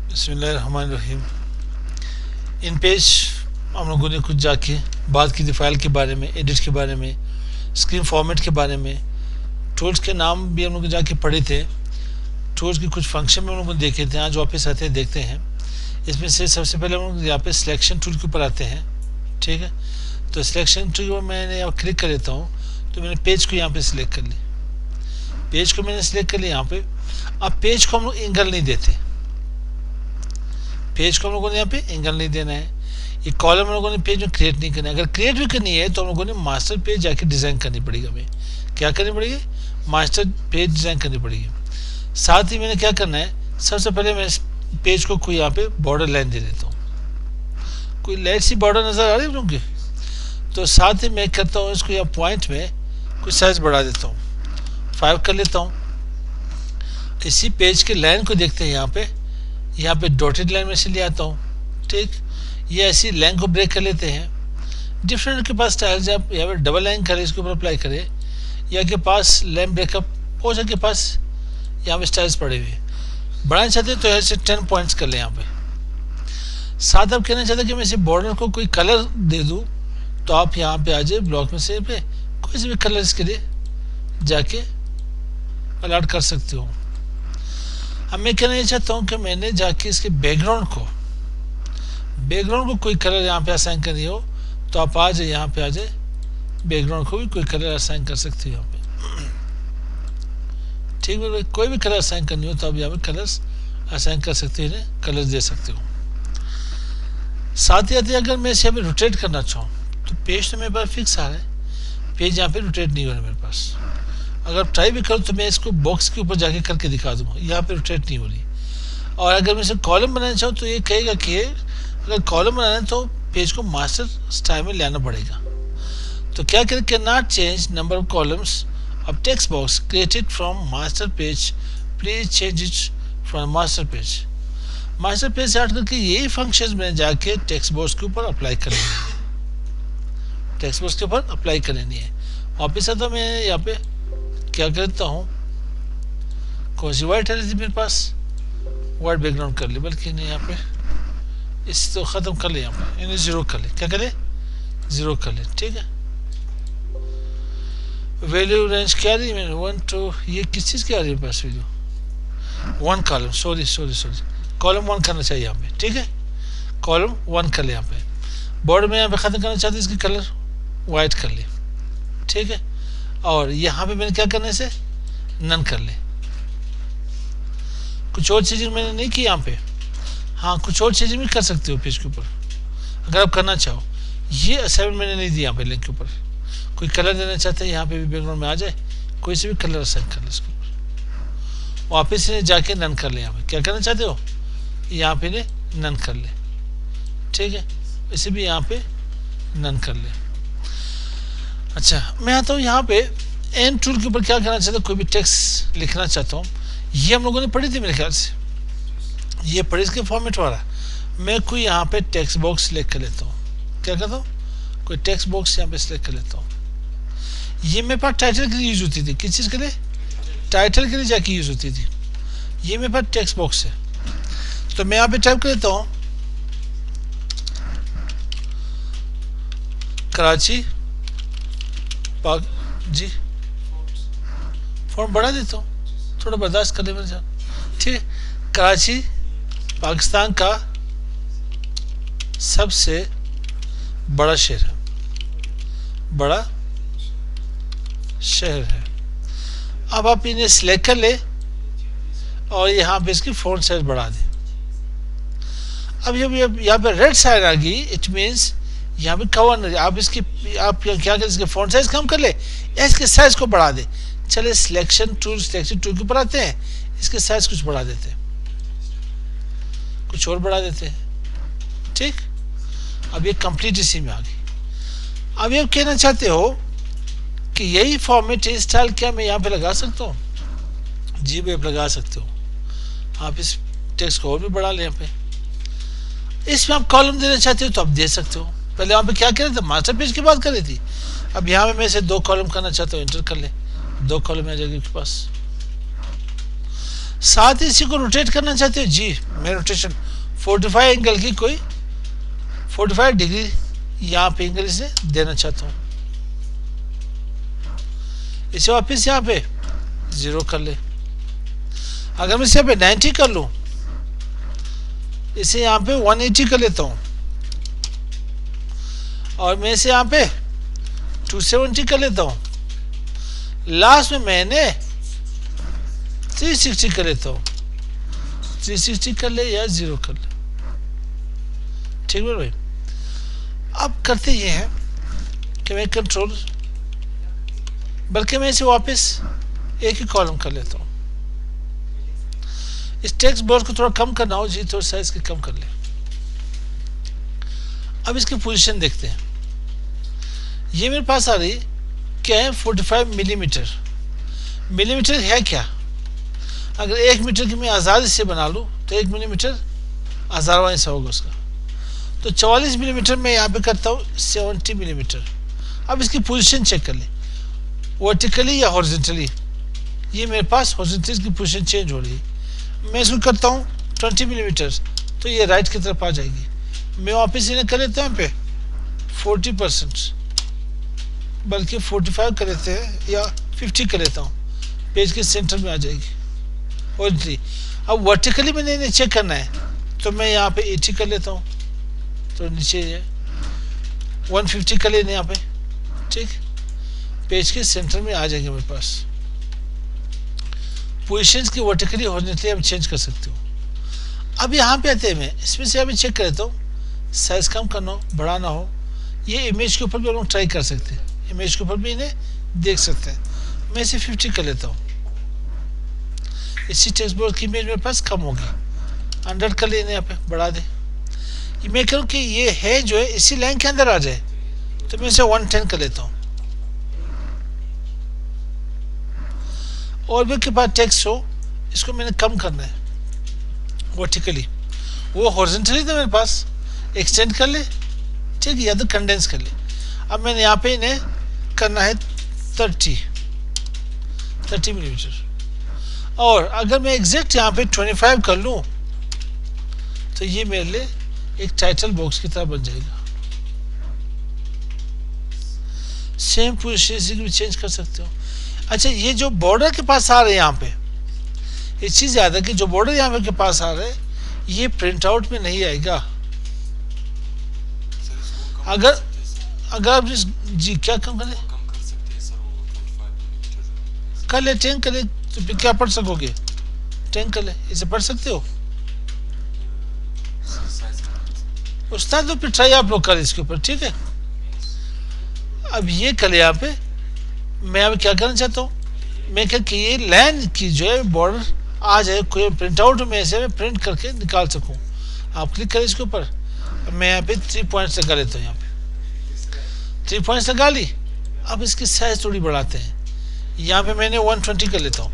बिस्मिल्लाहिर्रहमानिर्रहीम। इन पेज हम लोगों ने कुछ जाके बात की थी फाइल के बारे में, एडिट के बारे में, स्क्रीन फॉर्मेट के बारे में, टूल्स के नाम भी हम लोग जाके पढ़े थे, टूल्स के कुछ फंक्शन में हम लोग देखे थे। आज वापस आते हैं, देखते हैं। इसमें से सबसे पहले हम लोग यहाँ पे सिलेक्शन टूल के ऊपर आते हैं। ठीक है, तो सिलेक्शन टूल पर मैंने यहाँ क्लिक कर लेता हूँ, तो मैंने पेज को यहाँ पे सिलेक्ट कर ली। पेज को मैंने सिलेक्ट कर लिया यहाँ पे। अब पेज को हम लोग एंगल नहीं देते, पेज को हम लोगों ने यहाँ पे एंगल नहीं देना है। ये कॉलम हम लोगों ने पेज में क्रिएट नहीं करना है। अगर क्रिएट भी करनी है तो हम लोगों ने मास्टर पेज जाके डिज़ाइन करनी पड़ेगी। हमें क्या करनी पड़ेगी? मास्टर पेज डिज़ाइन करनी पड़ेगी। साथ ही मैंने क्या करना है, सबसे पहले मैं इस पेज को कोई यहाँ पे बॉर्डर लाइन दे देता हूँ। कोई लाइट सी बॉर्डर नज़र आ रही है लोगों की? तो साथ ही मैं करता हूँ इसको यहाँ पॉइंट में कुछ साइज बढ़ा देता हूँ, 5 कर लेता हूँ। इसी पेज के लाइन को देखते हैं, यहाँ पे डॉटेड लाइन में से ले आता हूँ। ठीक, ये ऐसी लाइन को ब्रेक कर लेते हैं। डिफरेंट के पास स्टाइल्स, आप यहाँ पे डबल लाइन करें, इसके ऊपर अप्लाई करें, या के पास लाइन ब्रेकअप पोजर के पास यहाँ पे स्टाइल्स पड़े हुए। बढ़ाना चाहते हैं तो ऐसे 10 पॉइंट्स कर लें यहाँ पे। साथ आप कहना चाहते हैं कि मैं इसे बॉर्डर को कोई कलर दे दूँ, तो आप यहाँ पे आ जाए ब्लॉक में से पे कोई से भी कलर इसके लिए जाके अलर्ट कर सकते हो। अब मैं कहना ये चाहता हूँ कि मैंने जाके इसके बैकग्राउंड को कोई कलर यहाँ पे असाइन करनी हो, तो आप आ जाए यहाँ पे, आ जाए बैकग्राउंड को भी कोई कलर असाइन कर सकते हो यहाँ पे। ठीक है, कोई भी कलर असाइन करनी हो तो आप यहाँ पे कलर्स असाइन कर सकते हो, कलर्स दे सकते हो। साथ ही आते अगर मैं इसे यहाँ पे रोटेट करना चाहूँ तो पेज तो मेरे पास फिक्स आ रहा है, पेज यहाँ पे रोटेट नहीं हो रहा मेरे पास। अगर ट्राई भी करूँ तो मैं इसको बॉक्स के ऊपर जाके करके दिखा दूँगा, यहाँ पे रोटेट नहीं हो रही। और अगर मैं इसे कॉलम बनाना चाहूँ तो ये कहेगा कि अगर कॉलम बनाना है तो पेज को मास्टर स्टाइल में लाना पड़ेगा। तो क्या करें, can not change number of columns of text box created from master page, please change it from master page. Master page से हट करके यही फंक्शन में जाके टेक्स्ट बॉक्स के ऊपर अप्लाई कर लेनी है, टेक्स्ट बॉक्स के ऊपर अप्लाई कर लेनी है। वापिस आता मैं यहाँ पे क्या करता हूँ, कौन सी वाइट है मेरे पास, वाइट बैकग्राउंड कर ले, बल्कि नहीं यहाँ पे इस तो ख़त्म कर ले, यहाँ पे इन्हें 0 कर ले। क्या कर ले? 0 कर ले। ठीक है, वैल्यू रेंज क्या रही मैंने 1 2, ये किस चीज़ की आ रही है पास वैल्यू? 1 कॉलम, सॉरी कॉलम 1 करना चाहिए यहाँ पे। ठीक है, कॉलम 1 कर ले यहाँ पे। बॉर्डर में यहाँ पे ख़त्म करना चाहते इसकी कलर वाइट कर ले। ठीक है, और यहाँ पे मैंने क्या करने से नन कर ले। कुछ और चीज़ें मैंने नहीं की यहाँ पे। हाँ, कुछ और चीज़ें भी कर सकते हो पेज के ऊपर अगर आप करना चाहो। ये असाइनमेंट मैंने नहीं दी यहाँ पे लिंक के ऊपर। कोई कलर देना चाहते हैं यहाँ पे भी बैकग्राउंड में आ जाए, कोई से भी कलर असाइन कर ले इसके ऊपर। वापस से जाके नन कर ले। यहाँ पे क्या करना चाहते हो, यहाँ पे ने नन कर ले। ठीक है, इसे भी यहाँ पे नन कर ले। अच्छा, मैं आता हूँ यहाँ पे एन टूल के ऊपर। क्या करना चाहता हूँ, कोई भी टेक्स्ट लिखना चाहता हूँ। ये हम लोगों ने पढ़ी थी मेरे ख्याल से, ये पढ़ी इसके फॉर्मेट वाला। मैं कोई यहाँ पे टेक्स्ट बॉक्स सिलेक्ट कर लेता हूँ। क्या करता हूँ, कोई टेक्स्ट बॉक्स यहाँ पे सिलेक्ट कर लेता हूँ। ये मेरे पास टाइटल के लिए यूज होती थी। किस चीज़ के लिए? टाइटल के लिए जाके यूज होती थी। ये मेरे पास टेक्स्ट बॉक्स है, तो मैं यहाँ पे टाइप कर लेता हूँ कराची पाक जी। फॉर्म बढ़ा देता हूँ, थोड़ा बर्दाश्त कर ले मेरे साथ। ठीक है, कराची पाकिस्तान का सबसे बड़ा शहर है, बड़ा शहर है। अब आप इन्हें सिलेक्ट कर ले और यहाँ पे इसकी फॉन्ट साइज बढ़ा दें। अब यहाँ पे रेड साइड आ गई, इट मीन्स यहाँ पे कवर। आप क्या करें, इसके फॉन्ट साइज कम कर ले या इसके साइज को बढ़ा दे। चले सिलेक्शन टूल के ऊपर आते हैं, इसके साइज कुछ बढ़ा देते हैं, कुछ और बढ़ा देते हैं। ठीक, अब ये कंप्लीट इसी में आ गई। अब ये कहना चाहते हो कि यही फॉर्मेट स्टाइल क्या मैं यहाँ पे लगा सकता हूँ? जी भाई, आप लगा सकते हो। आप इस टेक्स्ट को और भी बढ़ा लें। यहाँ पे इसमें आप कॉलम देना चाहते हो तो आप दे सकते हो। पहले वहाँ पे क्या कर रहे थे, मास्टर पेज की बात कर रही थी। अब यहाँ पे मैं इसे 2 कॉलम करना चाहता हूँ, एंटर कर ले, 2 कॉलम आ जाएगी उसके पास। साथ ही इसी को रोटेट करना चाहते हो जी, मैं रोटेशन 45 एंगल की कोई 45 डिग्री यहाँ पे एंगल इसे देना चाहता हूँ। इसे वापस यहाँ पे 0 कर ले। अगर मैं इसे यहाँ पे 90 कर लूँ, इसे यहाँ पे 180 कर लेता हूँ, और मैं इसे यहाँ पे 270 कर लेता हूँ, लास्ट में मैंने 360 कर लेता हूँ। 360 कर ले या 0 कर ले, ठीक है भाई। अब करते ये हैं कि मैं कंट्रोल, बल्कि मैं इसे वापस एक ही कॉलम कर लेता हूँ। इस टेक्स्ट बॉक्स को थोड़ा कम करना हो जी, थोड़ा साइज के कम कर ले। अब इसकी पोजीशन देखते हैं। ये मेरे पास आ रही क्या है, 45 मिलीमीटर। मिलीमीटर है क्या, अगर 1 मीटर की मैं आज़ाद इससे बना लूँ तो 1 मिलीमीटर 1000वां हिस्सा होगा उसका। तो 44 मिलीमीटर में यहाँ पे करता हूँ 70 मिलीमीटर। अब इसकी पोजीशन चेक कर ले, वर्टिकली या हॉरिजॉन्टली। ये मेरे पास हॉरिजॉन्टली की पोजीशन चेंज हो रही है। मैं इसको करता हूँ 20 मिलीमीटर, तो ये राइट की तरफ आ जाएगी। मैं वापस इन्हें कर लेता हूँ पे 40%, बल्कि 45 कर लेते हैं या 50 कर लेता हूँ, पेज के सेंटर में आ जाएगी हॉरिजॉन्टली। अब वर्टिकली मैंने इन्हें चेक करना है, तो मैं यहाँ पे 80 कर लेता हूँ, तो नीचे है 150 कर लेने यहाँ पे, ठीक। पेज के सेंटर में आ जाएंगे मेरे पास। पोजीशंस की वर्टिकली हॉरिजॉन्टली आप चेंज कर सकते हो। अब यहाँ पे आते हैं, मैं इसमें से अभी चेक कर लेता हूँ, साइज कम करना हो, बढ़ाना हो, ये इमेज के ऊपर भी हम लोग ट्राई कर सकते हैं, इमेज के ऊपर भी इन्हें देख सकते हैं। मैं इसे 50 कर लेता हूँ, इसी टेक्स्ट बॉक्स की इमेज मेरे पास कम होगी, 100 कर लेने यहाँ पे, बढ़ा दे। मैं करूँ कि ये है जो है इसी लाइन के अंदर आ जाए, तो मैं इसे 110 कर लेता हूँ। और भी के पास टेक्स्ट हो, इसको मैंने कम करना है वर्टिकली, वो हॉरिजॉन्टली था मेरे पास, एक्सटेंड कर ले, ठीक है, या तो कंडेंस कर ले। अब मैंने यहाँ पे इन्हें करना है 30 मिलीमीटर, और अगर मैं एग्जैक्ट यहाँ पे 25 कर लूँ तो ये मेरे लिए एक टाइटल बॉक्स की तरह बन जाएगा। सेम पोजीशन भी चेंज कर सकते हो। अच्छा, ये जो बॉर्डर के पास आ रहे हैं यहाँ पे, एक चीज याद है कि जो बॉर्डर यहाँ पे के पास आ रहा है, ये प्रिंट आउट में नहीं आएगा। अगर आप जी क्या कम कर ले 10 कर ले, तो फिर क्या पढ़ सकोगे, 10 कर ले, इसे पढ़ सकते हो उस्ताद, तो फिर ट्राई आप लोग करें इसके ऊपर, ठीक है। अब ये कर ले, यहाँ पे मैं अब क्या करना चाहता हूँ, मैं क्या कि ये लाइन की जो है बॉर्डर आ जाए, कोई प्रिंट आउट में से मैं प्रिंट करके निकाल सकूँ। आप क्लिक करें इसके ऊपर, मैं यहाँ पे 3 पॉइंट्स लगा लेता हूँ, यहाँ पे 3 पॉइंट्स लगा ली। अब इसकी साइज थोड़ी बढ़ाते हैं, यहाँ पे मैंने 120 कर लेता हूँ,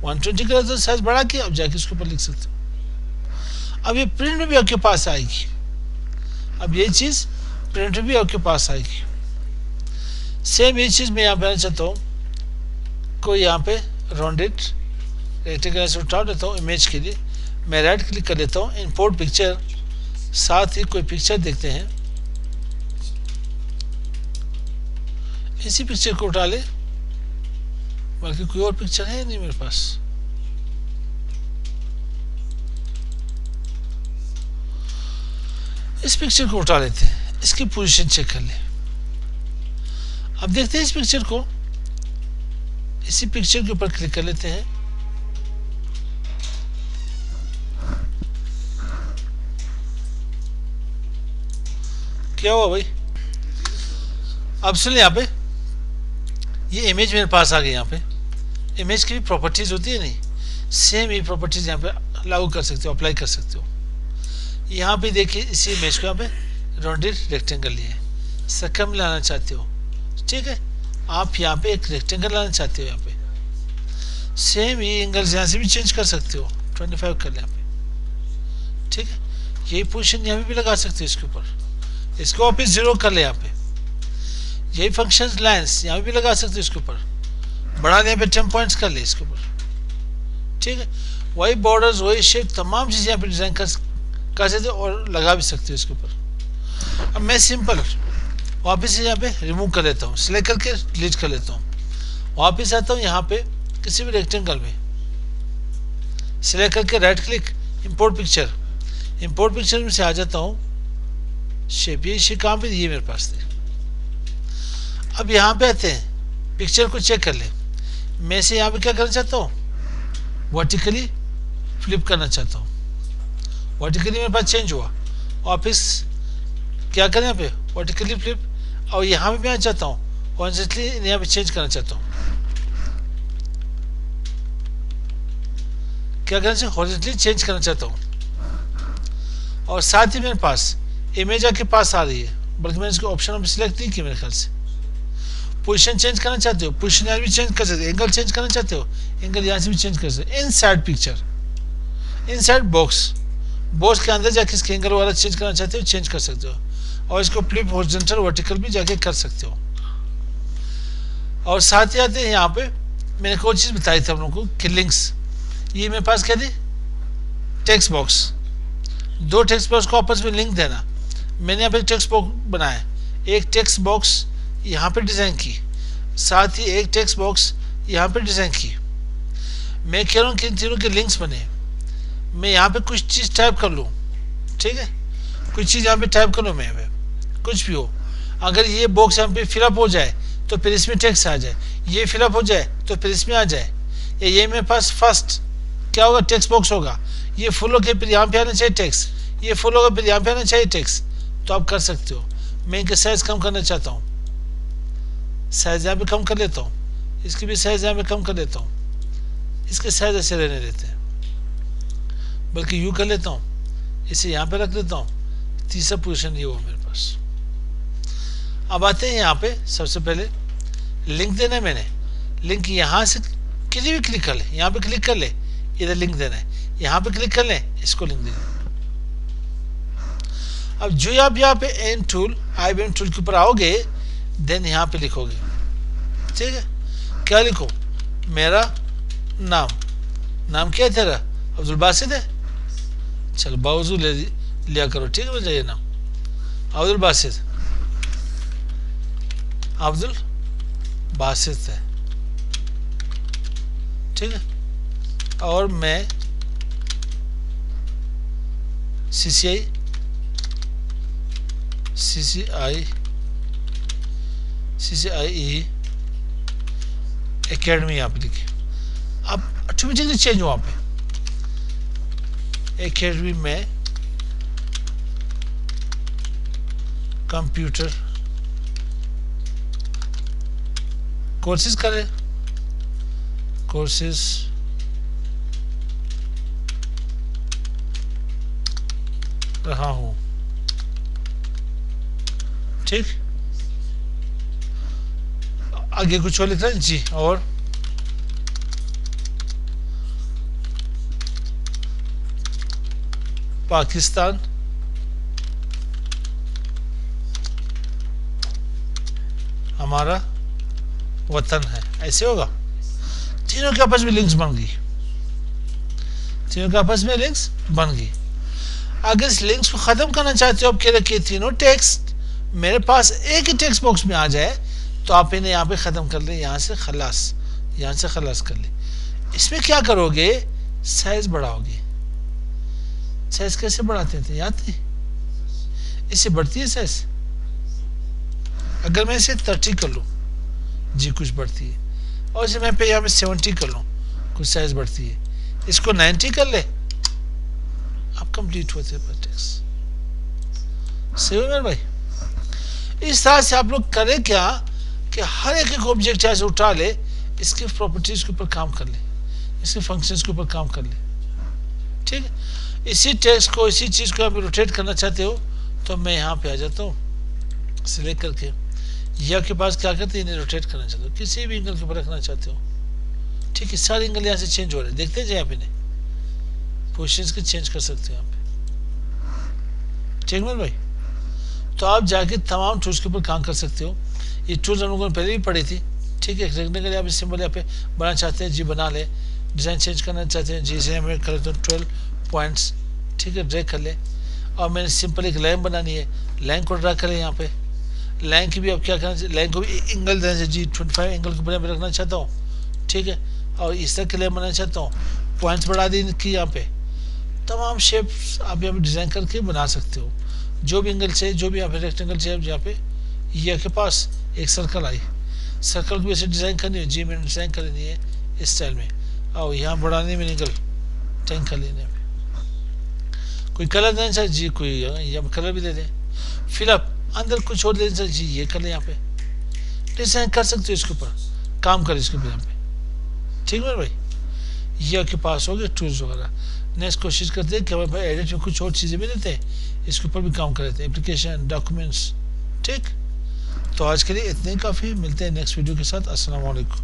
120 कर लेता हूँ, साइज बढ़ा के अब जाके इसके ऊपर लिख सकते हो। अब ये प्रिंट में भी आपके पास आएगी, अब ये चीज़ प्रिंट में भी आपके पास आएगी। सेम ये चीज़ मैं यहाँ पे आना चाहता हूँ, कोई यहाँ पे राउंडेड रेक्टेंगल से उठा देता हूँ इमेज के लिए, मैं राइट क्लिक कर लेता हूँ, इंपोर्ट पिक्चर, साथ ही कोई पिक्चर देखते हैं, इसी पिक्चर को उठा ले, बाकी कोई और पिक्चर है नहीं मेरे पास। इस पिक्चर को उठा लेते हैं, इसकी पोजीशन चेक कर ले। अब देखते हैं इस पिक्चर को, इसी पिक्चर के ऊपर क्लिक कर लेते हैं, क्या हुआ भाई, अब सुन यहाँ पे ये इमेज मेरे पास आ गई। यहाँ पे इमेज की भी प्रॉपर्टीज होती है नहीं, सेम ही प्रॉपर्टीज यहाँ पे लागू कर सकते हो, अप्लाई कर सकते हो। यहाँ पे देखिए इसी इमेज को यहाँ पे राउंडेड रेक्टेंगल लिए सर्कम लाना चाहते हो, ठीक है, आप यहाँ पे एक रेक्टेंगल लाना चाहते हो, यहाँ पे सेम ये एंगल्स यहाँ से भी चेंज कर सकते हो, 25 कर ले यहाँ पे, ठीक है। यही पोजीशन यहाँ पे भी लगा सकते हो इसके ऊपर, इसको वापस 0 कर ले यहाँ पे। यही फंक्शन लाइन्स यहाँ पे भी लगा सकते हो इसके ऊपर, बढ़ा दे यहाँ पे 10 पॉइंट्स कर ले इसके ऊपर, ठीक है, वही बॉर्डर्स, वही शेप, तमाम चीज़ें यहाँ पे डिज़ाइन कर सकते हो और लगा भी सकते हो इसके ऊपर। अब मैं सिंपल वापस से यहाँ पे रिमूव कर लेता हूँ, सिलेक्ट करके डिलीट कर लेता हूँ, वापस आता हूँ यहाँ पे किसी भी रेक्टेंगल में, सिलेक्ट करके right click, import picture, import picture में से आ जाता हूँ शेप, ये शेप कहाँ पे, ये मेरे पास थे। अब यहाँ पे आते हैं, पिक्चर को चेक कर ले, मैं से यहाँ पे क्या करना चाहता हूँ, वर्टिकली फ्लिप करना चाहता हूँ, वर्टिकली मेरे पास चेंज हुआ, वापस क्या करें यहाँ पे वर्टिकली फ्लिप, और यहाँ पे मैं आना चाहता हूँ हॉरिजॉन्टली, यहाँ पे चेंज करना चाहता हूँ, क्या करना चाहिए, हॉरिजॉन्टली चेंज करना चाहता हूँ। और साथ ही मेरे पास इमेज आपके पास आ रही है, बल्कि मैंने इसको ऑप्शन में सिलेक्ट नहीं किया मेरे ख्याल से। पोजीशन चेंज करना चाहते हो, पोजीशन यहाँ भी चेंज कर सकते हो, एंगल चेंज करना चाहते हो, एंगल यहाँ से भी चेंज कर सकते हो। Inside picture, inside box, box के अंदर जाके इसके एंगल वाला चेंज करना चाहते हो, चेंज कर सकते हो, और इसको फ्लिप हॉरिजॉन्टल वर्टिकल भी जाके कर सकते हो। और साथ ही आते हैं यहाँ पे, मैंने कोई चीज़ बताई थी हम लोगों को कि लिंक्स, ये मेरे पास क्या थी, टेक्स्ट बॉक्स, दो टेक्स्ट बॉक्स को आपस में लिंक देना। मैंने यहाँ पे टेक्स्ट बॉक्स बनाया, एक टेक्स्ट बॉक्स यहाँ पे डिज़ाइन की, साथ ही एक टेक्स्ट बॉक्स यहाँ पे डिज़ाइन की। मैं कह रहा हूँ कि इन तीनों के लिंक्स बने, मैं यहाँ पे कुछ चीज़ टाइप कर लूँ, ठीक है, कुछ चीज़ यहाँ पे टाइप कर लूँ मैं, कुछ भी हो, अगर ये बॉक्स यहाँ पे फिलअप हो जाए तो फिर इसमें टेक्स्ट आ जाए, ये फिलअप हो जाए तो फिर इसमें आ जाए, या ये मेरे पास फर्स्ट क्या होगा, टेक्स्ट बॉक्स होगा, ये फुल होकर फिर यहाँ पे आना चाहिए टेक्स्ट, ये फुल होगा फिर यहाँ पे आना चाहिए टेक्स्ट, तो आप कर सकते हो। मैं इनका साइज़ कम करना चाहता हूँ, साइज़ यहाँ पे कम कर लेता हूँ, इसकी भी साइज़ यहाँ पे कम कर लेता हूँ, इसके साइज़ ऐसे रहने देते हैं, बल्कि यूँ कर लेता हूँ, इसे यहाँ पे रख लेता हूँ, तीसरा पोजीशन ये हुआ मेरे पास। अब आते हैं यहाँ पे, सबसे पहले लिंक देना है मैंने, लिंक यहाँ से किसी भी क्लिक कर ले, यहाँ पे क्लिक कर ले, इधर लिंक देना है, यहाँ पे क्लिक कर ले, इसको लिंक देना है। अब जो आप यहाँ पे एन टूल, IBM टूल के ऊपर आओगे, देन यहाँ पे लिखोगे, ठीक है, क्या लिखो, मेरा नाम, नाम क्या है तेरा, अब्दुल बासित है, चलो बावजूद लिया करो, ठीक है, मुझे ये नाम अब्दुल बासित, अब्दुल बासित है, ठीक है, और मैं CCIE एकेडमी यहाँ पे लिखे। अब ऑटोमेटिकली चेंज हुआ पे, एकेडमी में कंप्यूटर कोर्सेज करें, कोर्सेज रहा हूँ, ठीक, आगे कुछ और लिख रहे हैं जी, और पाकिस्तान हमारा वतन है, ऐसे होगा। तीनों के आपस में लिंक्स बन गई, तीनों के आपस में लिंक्स बन गई। अगर इस लिंक्स को ख़त्म करना चाहते हो, आप कह रहे कि तीनों टेक्स्ट मेरे पास एक ही टेक्स्ट बॉक्स में आ जाए, तो आप इन्हें यहाँ पे ख़त्म कर ले, यहाँ से खलास, यहाँ से खलास कर ले। इसमें क्या करोगे, साइज बढ़ाओगे। साइज कैसे बढ़ाते थे, याद है, इससे बढ़ती है साइज, अगर मैं इसे 30 कर लूँ जी, कुछ बढ़ती है, और इसे मैं पे यहाँ पे 70 कर लूँ, कुछ साइज बढ़ती है, इसको 90 कर ले, आप कंप्लीट होते हैं टेक्स्ट। सही हो मेरे भाई। इस तरह से आप लोग करें क्या कि हर एक ऑब्जेक्ट ऐसे उठा ले, इसकी प्रॉपर्टीज के ऊपर काम कर ले, इसके फंक्शंस के ऊपर काम कर ले, ठीक है। इसी टेक्स्ट को, इसी चीज़ को आप रोटेट करना चाहते हो, तो मैं यहाँ पे आ जाता हूँ, सिलेक्ट करके, या के पास क्या करते हैं, इन्हें रोटेट करना चाहते हो, किसी भी एंगल के ऊपर रखना चाहते हो, ठीक है। सारे एंगल यहाँ से चेंज हो रहे हैं, देखते हैं आप इन्हें पोजिशंस के चेंज कर सकते हो यहाँ पे, ठीक है भाई। तो आप जाके तमाम टूल्स के ऊपर काम कर सकते हो। ये टूल्स हम लोगों ने पहले भी पढ़ी थी, ठीक है। रेक्टेंगल यहाँ पे सिंबल यहाँ पे बनाना चाहते हैं जी, बना ले, डिज़ाइन चेंज करना चाहते हैं, जैसे हमें कर लेते हैं 12 पॉइंट्स, ठीक है, ड्रैग कर ले। और मैंने सिंपल एक लाइन बनानी है, लाइन को ड्रा करें यहाँ पे। लाइन की भी अब क्या करना चाहिए, लाइन को भी एंगल देना चाहिए जी, 25 एंगल को बना में रखना चाहता हूँ, ठीक है। और इस तरह की लाइन बनाना चाहता हूँ, पॉइंट्स बढ़ा दी इनकी, यहाँ पे तमाम शेप्स आप यहाँ पे डिज़ाइन करके बना सकते हो, जो भी एंगल से, जो भी यहाँ पे रेक्टेंगल शेप, यहाँ पे ये के पास एक सर्कल आई, सर्कल को ऐसे डिज़ाइन करनी है जी, मैंने डिज़ाइन कर लेनी है इस स्टाइल में। और यहाँ बढ़ाने में एंगल 10 कर लेने में। कोई कलर देना चाहिए जी, कोई यहाँ कलर भी दे दें। फिर आप अंदर कुछ और देना चाहिए जी, ये कर लें, यहाँ पे डिज़ाइन कर सकते हो, इसके ऊपर काम करें इसके ऊपर यहाँ पे, ठीक है भाई। ये आपके पास हो गया टूल्स वगैरह। नेक्स्ट कोशिश करते हैं कि हमारे भाई एडिट में कुछ और चीज़ें भी देते हैं, इसके ऊपर भी काम कर लेते हैं, एप्लीकेशन, डॉक्यूमेंट्स, ठीक। तो आज के लिए इतने ही काफ़ी, मिलते हैं नेक्स्ट वीडियो के साथ। अस्सलाम वालेकुम।